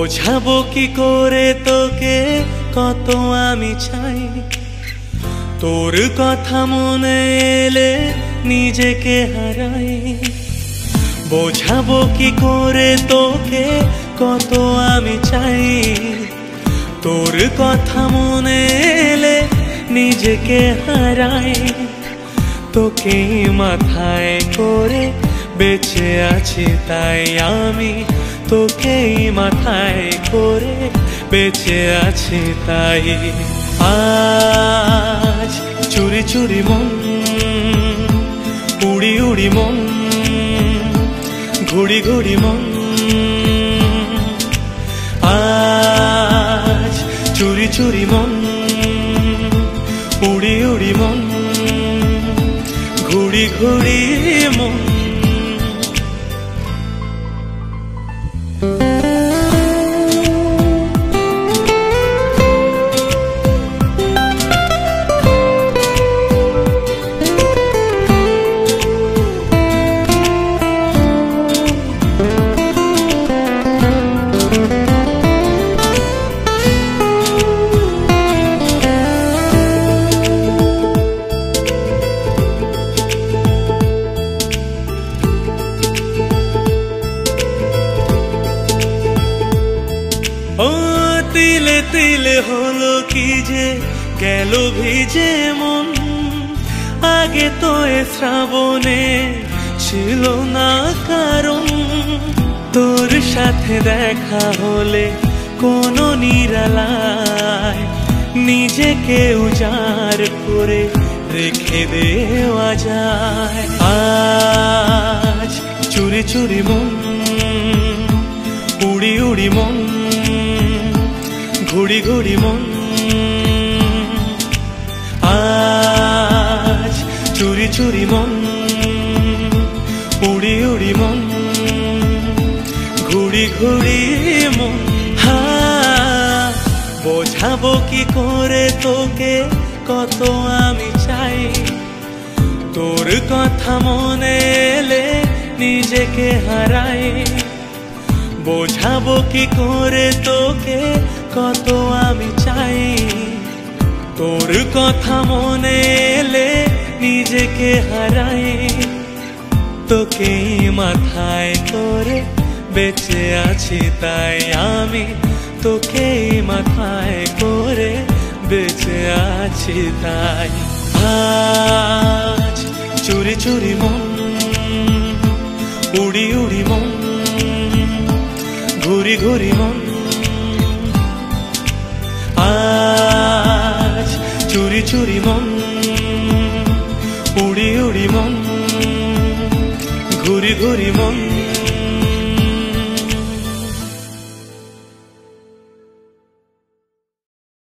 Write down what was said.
বোঝাবো কি করে তোকে কত আমি চাই, তোর কথা মনে এলে নিজেকে হারাই। বোঝাবো কি করে তোকে কত আমি চাই, তোর কথা মনে এলে নিজেকে হারাই। তোকে মাথায় করে বেঁচে আছি তাই আমি, তোকে মাথায় করে বেঁচে আছি তাই। আজ চুরি চুরি মন, উড়ি উড়ি মন, ঘুড়ি ঘুড়ি মন। আজ চুরি চুরি মন, উড়ি উড়ি মন, ঘুড়ি ঘুড়ি মন। ও তিলে তিলে হলো কি যে গেল ভিজে মন, আগে তো এ শ্রাবণে ছিল না কারণ। তোর সাথে দেখা হলে কোনো নিরালায় নিজেকে উজাড় করে রেখে দেওয়া যায়। আজ চুরি চুরি মন, উড়ি উড়ি মন, ঘুড়ি ঘুড়ি মন। আজ চুরি চুরি মন, উড়ি উড়ি মন, ঘুড়ি ঘুড়ি মন। বোঝাবো কি করে তোকে কত আমি চাই, তোর কথা মনে এলে নিজেকে হারাই। বোঝাবো কি করে তোকে কত আমি চাই, তোর কথা মনে এলে নিজেকে হারাই। তোকে মাথায় করে বেঁচে আছি তাই আমি, তোকে মাথায় করে বেঁচে আছি তাই। আজ চুরি চুরি মন, উড়ি উড়ি মন, ঘুরি ঘুরি মন। আজ চুরি চুরি মন, উড়ি উড়ি মন, ঘুরি ঘুরি মন।